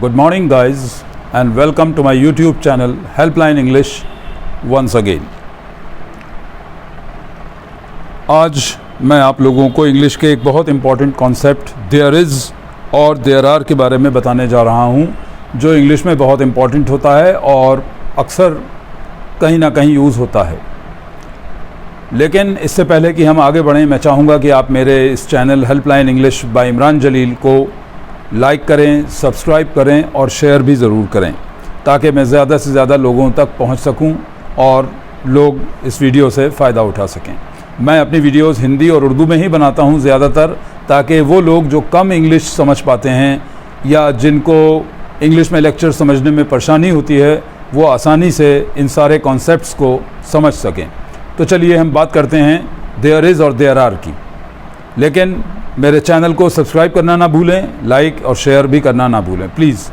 Good morning guys and welcome to my YouTube channel Helpline English once again। आज मैं आप लोगों को इंग्लिश के एक बहुत इम्पॉर्टेंट कॉन्सेप्ट देयर इज़ और देयर आर के बारे में बताने जा रहा हूँ, जो इंग्लिश में बहुत इम्पॉर्टेंट होता है और अक्सर कहीं ना कहीं यूज़ होता है। लेकिन इससे पहले कि हम आगे बढ़ें, मैं चाहूँगा कि आप मेरे इस channel helpline English by Imran Jalil को लाइक करें, सब्सक्राइब करें और शेयर भी ज़रूर करें, ताकि मैं ज़्यादा से ज़्यादा लोगों तक पहुंच सकूं और लोग इस वीडियो से फ़ायदा उठा सकें। मैं अपनी वीडियोस हिंदी और उर्दू में ही बनाता हूं ज़्यादातर, ताकि वो लोग जो कम इंग्लिश समझ पाते हैं या जिनको इंग्लिश में लेक्चर समझने में परेशानी होती है, वो आसानी से इन सारे कॉन्सेप्ट्स को समझ सकें। तो चलिए हम बात करते हैं देयर इज़ और देयर आर की। लेकिन मेरे चैनल को सब्सक्राइब करना ना भूलें, लाइक और शेयर भी करना ना भूलें, please,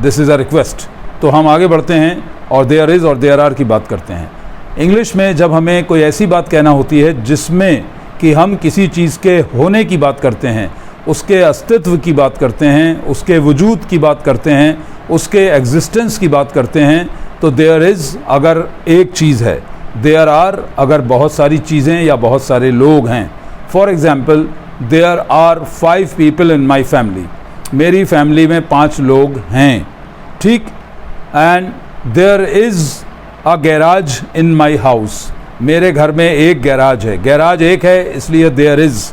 this is a request. तो हम आगे बढ़ते हैं और देयर इज़ और देयर आर की बात करते हैं। इंग्लिश में जब हमें कोई ऐसी बात कहना होती है जिसमें कि हम किसी चीज़ के होने की बात करते हैं, उसके अस्तित्व की बात करते हैं, उसके वजूद की बात करते हैं, उसके एग्जिस्टेंस की बात करते हैं, तो देयर इज़ अगर एक चीज़ है, देयर आर अगर बहुत सारी चीज़ें या बहुत सारे लोग हैं। For example, there are 5 people in my family, मेरी फैमिली में 5 लोग हैं, ठीक। And there is a garage in my house, मेरे घर में एक गैराज है। गैराज एक है इसलिए देयर इज़।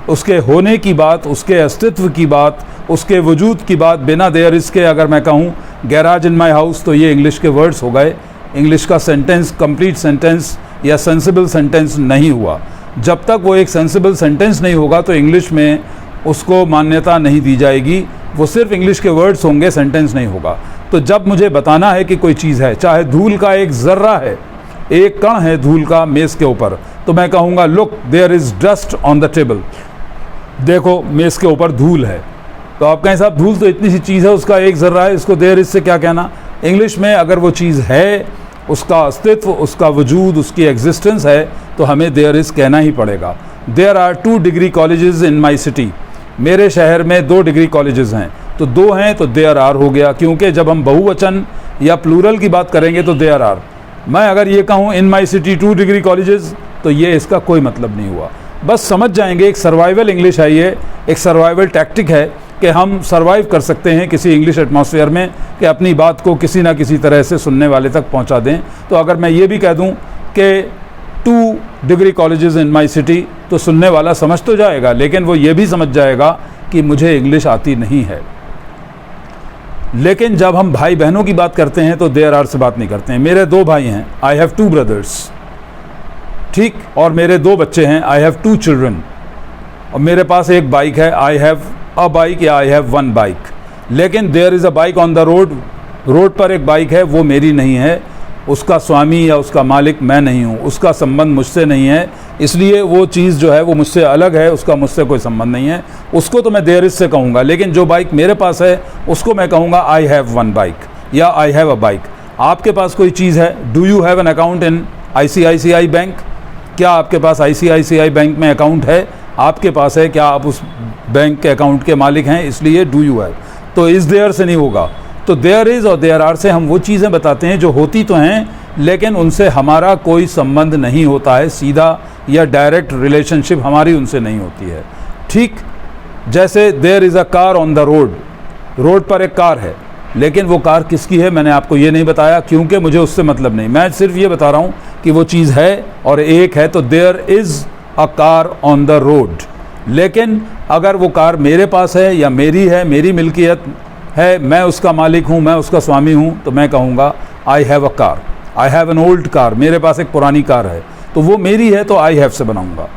उसके होने की बात, उसके अस्तित्व की बात, उसके वजूद की बात बिना देयर इज़ के अगर मैं कहूँ गैराज इन माई हाउस, तो ये इंग्लिश के वर्ड्स हो गए। इंग्लिश का सेंटेंस कंप्लीट सेंटेंस या सेंसिबल सेंटेंस नहीं हुआ। जब तक वो एक सेंसिबल सेंटेंस नहीं होगा तो इंग्लिश में उसको मान्यता नहीं दी जाएगी। वो सिर्फ इंग्लिश के वर्ड्स होंगे, सेंटेंस नहीं होगा। तो जब मुझे बताना है कि कोई चीज़ है, चाहे धूल का एक ज़र्रा है, एक कण है धूल का मेज़ के ऊपर, तो मैं कहूँगा look there is dust on the table, देखो मेज़ के ऊपर धूल है। तो आप कहें साहब धूल तो इतनी सी चीज़ है, उसका एक ज़र्रा है, इसको देयर इज़ से क्या कहना। इंग्लिश में अगर वो चीज़ है, उसका अस्तित्व, उसका वजूद, उसकी एग्जिस्टेंस है, तो हमें देयर इज़ कहना ही पड़ेगा। There are 2 degree colleges in my city, मेरे शहर में 2 डिग्री कॉलेजेस हैं, तो 2 हैं तो देयर आर हो गया, क्योंकि जब हम बहुवचन या प्लूरल की बात करेंगे तो देयर आर। मैं अगर ये कहूँ इन माई सिटी 2 डिग्री कॉलेजेस, तो ये इसका कोई मतलब नहीं हुआ। बस समझ जाएंगे, एक सर्वाइवल इंग्लिश है ये, एक सर्वाइवल टैक्टिक है कि हम सर्वाइव कर सकते हैं किसी इंग्लिश एटमॉस्फेयर में, कि अपनी बात को किसी ना किसी तरह से सुनने वाले तक पहुंचा दें। तो अगर मैं ये भी कह दूं कि 2 degree colleges in my city, तो सुनने वाला समझ तो जाएगा, लेकिन वो ये भी समझ जाएगा कि मुझे इंग्लिश आती नहीं है। लेकिन जब हम भाई बहनों की बात करते हैं तो देयर आर से बात नहीं करते हैं। मेरे 2 भाई हैं, आई हैव 2 ब्रदर्स, ठीक, और मेरे 2 बच्चे हैं, आई हैव 2 चिल्ड्रन, और मेरे पास एक बाइक है, आई हैव अ बाइक या आई हैव 1 बाइक। लेकिन there is a bike on the road, road पर एक बाइक है, वो मेरी नहीं है, उसका स्वामी या उसका मालिक मैं नहीं हूँ, उसका संबंध मुझसे नहीं है, इसलिए वो चीज़ जो है वो मुझसे अलग है, उसका मुझसे कोई संबंध नहीं है, उसको तो मैं देयर इज़ से कहूँगा। लेकिन जो बाइक मेरे पास है उसको मैं कहूँगा आई हैव 1 बाइक या आई हैव अ बाइक। आपके पास कोई चीज़ है, do you have an account in ICICI bank, क्या आपके पास ICICI बैंक में अकाउंट है? आपके पास है, क्या आप उस बैंक के अकाउंट के मालिक हैं? इसलिए डू यू हैव, तो इज़ देयर से नहीं होगा। तो देयर इज़ और देयर आर से हम वो चीज़ें बताते हैं जो होती तो हैं, लेकिन उनसे हमारा कोई संबंध नहीं होता है, सीधा या डायरेक्ट रिलेशनशिप हमारी उनसे नहीं होती है, ठीक। जैसे there is a car on the road, road पर एक कार है, लेकिन वो कार किसकी है मैंने आपको ये नहीं बताया, क्योंकि मुझे उससे मतलब नहीं। मैं सिर्फ ये बता रहा हूँ कि वो चीज़ है और एक है, तो there is a car on the road. लेकिन अगर वो कार मेरे पास है या मेरी है, मेरी मिल्कियत है, मैं उसका मालिक हूँ, मैं उसका स्वामी हूँ, तो मैं कहूँगा I have a car, I have an old car, मेरे पास एक पुरानी कार है, तो वो मेरी है तो आई हैव से बनाऊँगा,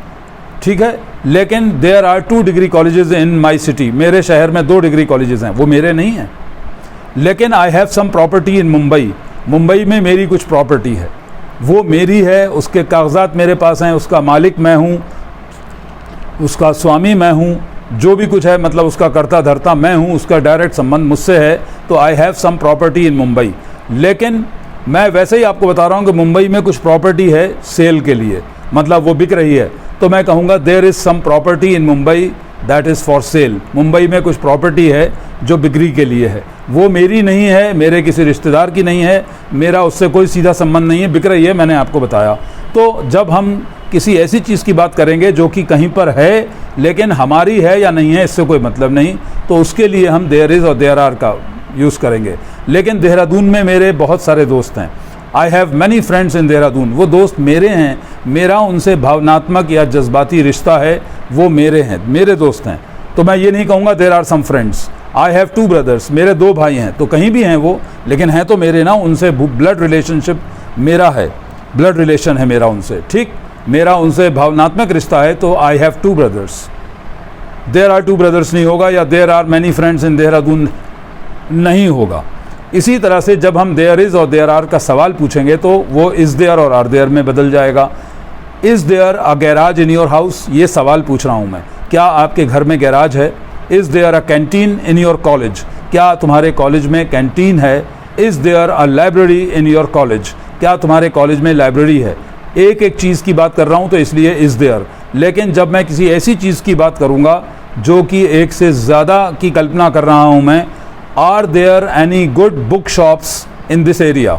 ठीक है। लेकिन there are 2 degree colleges in my city, मेरे शहर में 2 डिग्री कॉलेजेस हैं, वो मेरे नहीं हैं। लेकिन I have some property in Mumbai, Mumbai में मेरी कुछ प्रॉपर्टी है, वो मेरी है, उसके कागजात मेरे पास हैं, उसका मालिक मैं हूँ, उसका स्वामी मैं हूँ, जो भी कुछ है मतलब उसका कर्ता धर्ता मैं हूँ, उसका डायरेक्ट संबंध मुझसे है, तो I have some property in Mumbai. लेकिन मैं वैसे ही आपको बता रहा हूँ कि मुंबई में कुछ प्रॉपर्टी है सेल के लिए, मतलब वो बिक रही है, तो मैं कहूँगा there is some property in Mumbai that is for sale. Mumbai में कुछ प्रॉपर्टी है जो बिक्री के लिए है, वो मेरी नहीं है, मेरे किसी रिश्तेदार की नहीं है, मेरा उससे कोई सीधा संबंध नहीं है, बिक रही है, मैंने आपको बताया। तो जब हम किसी ऐसी चीज़ की बात करेंगे जो कि कहीं पर है लेकिन हमारी है या नहीं है इससे कोई मतलब नहीं, तो उसके लिए हम देयर इज़ और देयर आर का यूज़ करेंगे। लेकिन देहरादून में मेरे बहुत सारे दोस्त हैं, I have many friends in Dehradun, वो दोस्त मेरे हैं, मेरा उनसे भावनात्मक या जज्बाती रिश्ता है, वो मेरे हैं, मेरे दोस्त हैं। तो मैं ये नहीं कहूँगा there are some friends. I have 2 brothers, मेरे 2 भाई हैं, तो कहीं भी हैं वो, लेकिन हैं तो मेरे ना, उनसे ब्लड रिलेशनशिप मेरा है, ब्लड रिलेशन है मेरा उनसे, ठीक, मेरा उनसे भावनात्मक रिश्ता है। तो I have 2 brothers, there are 2 brothers नहीं होगा, या there are many friends in Dehradun नहीं होगा। इसी तरह से जब हम देयर इज़ और देयर आर का सवाल पूछेंगे तो वो इज़ देयर और आर देयर में बदल जाएगा। Is there a garage in your house, ये सवाल पूछ रहा हूँ मैं, क्या आपके घर में गैराज है। Is there a canteen in your college, क्या तुम्हारे कॉलेज में कैंटीन है। Is there a library in your college, क्या तुम्हारे कॉलेज में लाइब्रेरी है। एक एक चीज़ की बात कर रहा हूँ तो इसलिए इज़ देयर। लेकिन जब मैं किसी ऐसी चीज़ की बात करूँगा जो कि एक से ज़्यादा की कल्पना कर रहा हूँ मैं, are there any good book shops in this area,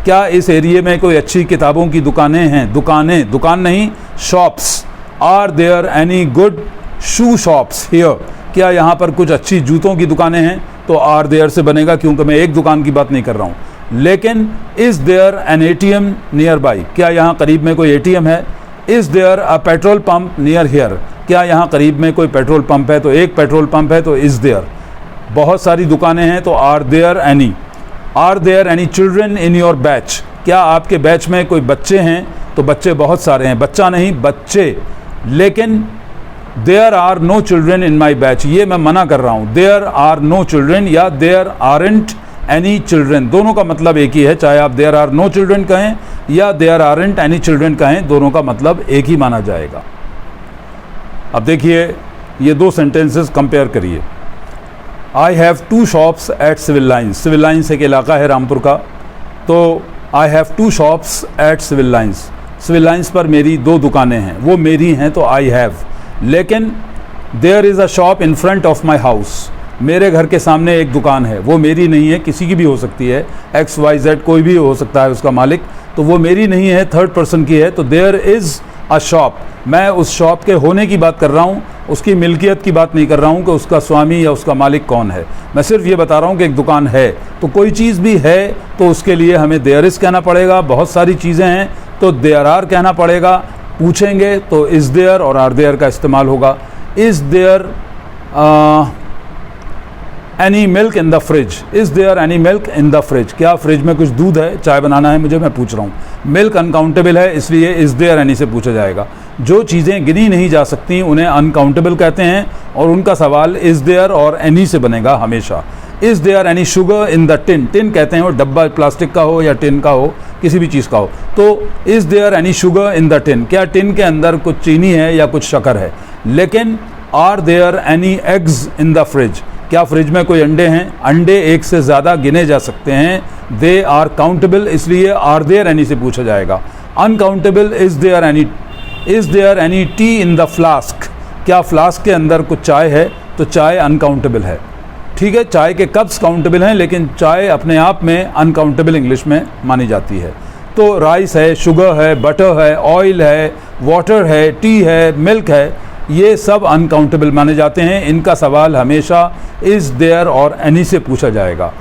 क्या इस एरिए में कोई अच्छी किताबों की दुकानें हैं। दुकानें, दुकान नहीं, shops. Are there any good shoe shops here, क्या यहाँ पर कुछ अच्छी जूतों की दुकानें हैं। तो आर देयर से बनेगा, क्योंकि मैं एक दुकान की बात नहीं कर रहा हूँ। लेकिन is there an ATM nearby, क्या यहाँ करीब में कोई ATM है। Is there a petrol pump near here, क्या यहाँ करीब में कोई पेट्रोल पंप है। तो एक पेट्रोल पंप है तो इज़ देयर। बहुत सारी दुकानें हैं तो are there any. Are there any children in your batch, क्या आपके बैच में कोई बच्चे हैं। तो बच्चे बहुत सारे हैं, बच्चा नहीं बच्चे। लेकिन there are no children in my batch, ये मैं मना कर रहा हूँ। देयर आर नो चिल्ड्रन या देयर आरंट एनी चिल्ड्रन, दोनों का मतलब एक ही है, चाहे आप देयर आर नो चिल्ड्रन कहें या देयर आरंट एनी चिल्ड्रन कहें, दोनों का मतलब एक ही माना जाएगा। अब देखिए ये 2 सेंटेंसेस कंपेयर करिए। I have 2 shops at Civil Lines, Civil Lines एक इलाका है रामपुर का, तो I have 2 shops at Civil Lines, Civil Lines पर मेरी 2 दुकानें हैं, वो मेरी हैं तो आई हैव। लेकिन there is a shop in front of my house, मेरे घर के सामने एक दुकान है, वो मेरी नहीं है, किसी की भी हो सकती है, XYZ कोई भी हो सकता है उसका मालिक, तो वो मेरी नहीं है, थर्ड पर्सन की है। तो देयर इज़ अ शॉप, मैं उस शॉप के होने की बात कर रहा हूँ, उसकी मिल्कियत की बात नहीं कर रहा हूँ कि उसका स्वामी या उसका मालिक कौन है। मैं सिर्फ ये बता रहा हूँ कि एक दुकान है, तो कोई चीज़ भी है तो उसके लिए हमें देयर इज़ कहना पड़ेगा। बहुत सारी चीज़ें हैं तो देयर आर कहना पड़ेगा। पूछेंगे तो इज़ देयर और आर देयर का इस्तेमाल होगा। Is there any milk in the fridge, is there any milk in the fridge, क्या फ्रिज में कुछ दूध है, चाय बनाना है मुझे, मैं पूछ रहा हूँ। मिल्क अनकाउंटेबल है इसलिए इज़ देयर एनी से पूछा जाएगा। जो चीज़ें गिनी नहीं जा सकती उन्हें अनकाउंटेबल कहते हैं और उनका सवाल इज़ देयर और एनी से बनेगा हमेशा। Is there any sugar in the tin, tin कहते हैं वो डब्बा प्लास्टिक का हो या टिन का हो, किसी भी चीज़ का हो। तो is there any sugar in the tin, क्या टिन के अंदर कुछ चीनी है या कुछ शक्कर है। लेकिन are there any eggs in the fridge, क्या फ्रिज में कोई अंडे हैं। अंडे एक से ज़्यादा गिने जा सकते हैं, दे आर काउंटेबल, इसलिए आर देयर एनी से पूछा जाएगा। Uncountable is there any tea in the flask, क्या फ्लास्क के अंदर कुछ चाय है, तो चाय अनकाउंटेबल है। ठीक है, चाय के कप्स काउंटेबल हैं लेकिन चाय अपने आप में अनकाउंटेबल इंग्लिश में मानी जाती है। तो राइस है, शुगर है, बटर है, ऑयल है, वाटर है, टी है, मिल्क है, ये सब अनकाउंटेबल माने जाते हैं। इनका सवाल हमेशा इज़ देयर और एनी से पूछा जाएगा।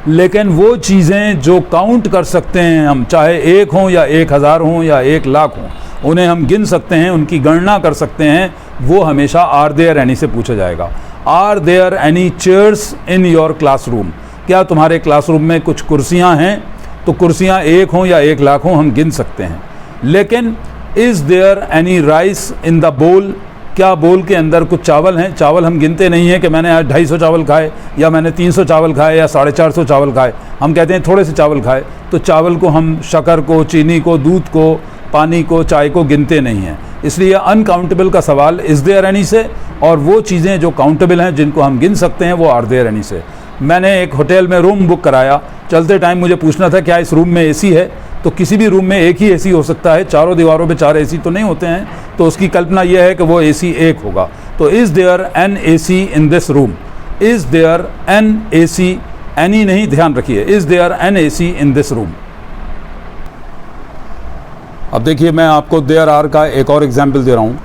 लेकिन वो चीज़ें जो काउंट कर सकते हैं हम, चाहे 1 हों या 1000 हों या 1 लाख हों, उन्हें हम गिन सकते हैं, उनकी गणना कर सकते हैं, वो हमेशा आर देयर एनी से पूछा जाएगा। Are there any chairs in your classroom, क्या तुम्हारे क्लासरूम में कुछ कुर्सियाँ हैं, तो कुर्सियाँ 1 हों या 1 लाख हों हम गिन सकते हैं। लेकिन is there any rice in the bowl, क्या बोल के अंदर कुछ चावल हैं। चावल हम गिनते नहीं हैं कि मैंने आज 250 चावल खाए या मैंने 300 चावल खाए या 450 चावल खाए, हम कहते हैं थोड़े से चावल खाए। तो चावल को हम शक्कर को, चीनी को, दूध को, पानी को, चाय को गिनते नहीं हैं। इसलिए अनकाउंटेबल का सवाल इज़ देयर एनी से, और वो चीज़ें जो काउंटेबल हैं जिनको हम गिन सकते हैं वो आर देयर एनी से। मैंने एक होटल में रूम बुक कराया, चलते टाइम मुझे पूछना था क्या इस रूम में AC है, तो किसी भी रूम में एक ही एसी हो सकता है, चारों दीवारों पे 4 एसी तो नहीं होते हैं, तो उसकी कल्पना यह है कि वो एसी एक होगा। तो is there an AC in this room, is there an AC, any नहीं, ध्यान रखिए, is there an AC in this room. अब देखिए मैं आपको देयर आर का एक और एग्जाम्पल दे रहा हूँ।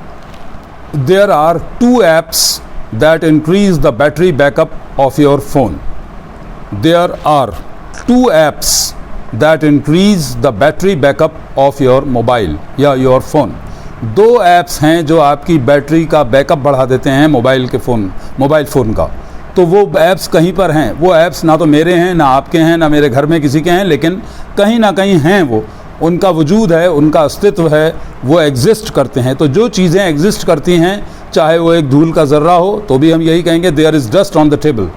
There are 2 apps that increase the battery backup of your phone. There are 2 apps that increase the battery backup of your mobile या your phone. 2 apps हैं जो आपकी बैटरी का बैकअप बढ़ा देते हैं मोबाइल फ़ोन का। तो वो ऐप्स कहीं पर हैं, वो ऐप्स ना तो मेरे हैं, ना आपके हैं, ना मेरे घर में किसी के हैं, लेकिन कहीं ना कहीं हैं, वो उनका वजूद है, उनका अस्तित्व है, वो एग्जिस्ट करते हैं। तो जो चीज़ें एग्जिस्ट करती हैं, चाहे वो एक धूल का ज़र्रा हो तो भी हम यही कहेंगे there is dust on the table,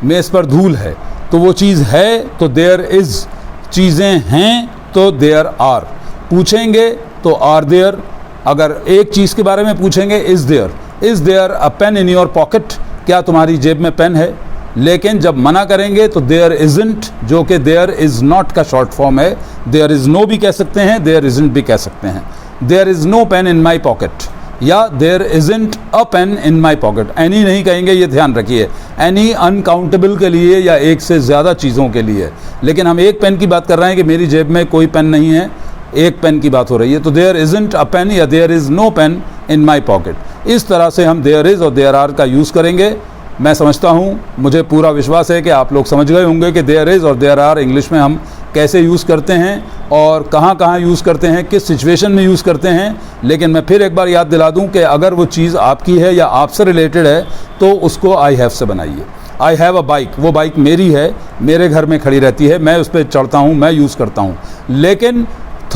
मेज़ पर धूल है, तो वो चीज़ है तो देयर इज़, चीज़ें हैं तो देयर आर। पूछेंगे तो आर देयर, अगर एक चीज़ के बारे में पूछेंगे is there a pen in your pocket, क्या तुम्हारी जेब में पेन है। लेकिन जब मना करेंगे तो देयर इज़ंट, जो कि देयर इज़ नॉट का शॉर्ट फॉर्म है, देयर इज़ नो भी कह सकते हैं, देयर इज़ंट भी कह सकते हैं। There is no pen in my pocket या there isn't a pen in my pocket. Any नहीं कहेंगे, ये ध्यान रखिए, एनी अनकाउंटेबल के लिए या एक से ज़्यादा चीज़ों के लिए। लेकिन हम एक पेन की बात कर रहे हैं कि मेरी जेब में कोई पेन नहीं है, एक पेन की बात हो रही है, तो देयर इज़ंट अ पेन या there is no pen in my pocket. इस तरह से हम देयर इज़ और देयर आर का यूज़ करेंगे। मैं समझता हूँ, मुझे पूरा विश्वास है कि आप लोग समझ गए होंगे कि देयर इज़ और देयर आर इंग्लिश में हम कैसे यूज़ करते हैं और कहाँ कहाँ यूज़ करते हैं, किस सिचुएशन में यूज़ करते हैं। लेकिन मैं फिर एक बार याद दिला दूँ कि अगर वो चीज़ आपकी है या आपसे रिलेटेड है तो उसको आई हैव से बनाइए। आई हैव अ बाइक, वो बाइक मेरी है, मेरे घर में खड़ी रहती है, मैं उस पर चढ़ता हूँ, मैं यूज़ करता हूँ। लेकिन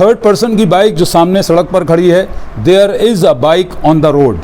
थर्ड पर्सन की बाइक जो सामने सड़क पर खड़ी है, there is a bike on the road,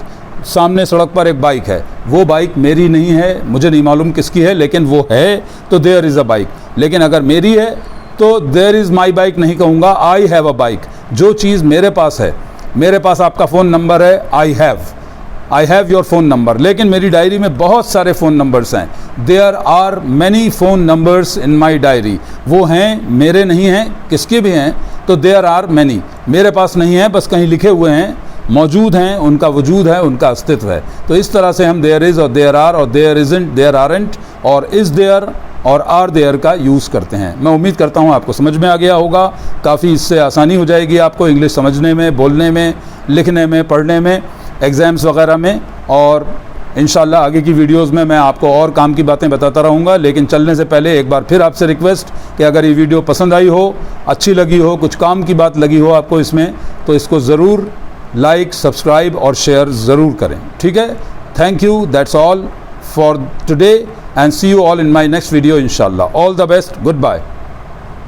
सामने सड़क पर एक बाइक है, वो बाइक मेरी नहीं है, मुझे नहीं मालूम किसकी है, लेकिन वो है तो देयर इज़ अ बाइक। लेकिन अगर मेरी है तो देयर इज़ माई बाइक नहीं कहूँगा, आई हैव अ बाइक। जो चीज़ मेरे पास है, मेरे पास आपका फ़ोन नंबर है, I have your phone number, लेकिन मेरी डायरी में बहुत सारे फ़ोन नंबर्स हैं। There are many phone numbers in my diary, वो हैं, मेरे नहीं हैं, किसके भी हैं, तो देयर आर मैनी, मेरे पास नहीं है, बस कहीं लिखे हुए हैं, मौजूद हैं, उनका वजूद है, उनका अस्तित्व है। तो इस तरह से हम देयर इज़ और देयर आर और देयर इज़ंट, देयर आरंट और इज़ देयर और आर देयर का यूज़ करते हैं। मैं उम्मीद करता हूँ आपको समझ में आ गया होगा, काफ़ी इससे आसानी हो जाएगी आपको इंग्लिश समझने में, बोलने में, लिखने में, पढ़ने में, एग्ज़ाम्स वगैरह में। और इंशाल्लाह आगे की वीडियोस में मैं आपको और काम की बातें बताता रहूँगा। लेकिन चलने से पहले एक बार फिर आपसे रिक्वेस्ट कि अगर ये वीडियो पसंद आई हो, अच्छी लगी हो, कुछ काम की बात लगी हो आपको इसमें, तो इसको ज़रूर लाइक, सब्सक्राइब और शेयर ज़रूर करें। ठीक है, thank you, that's all for today and see you all in my next video inshallah. All the best, goodbye.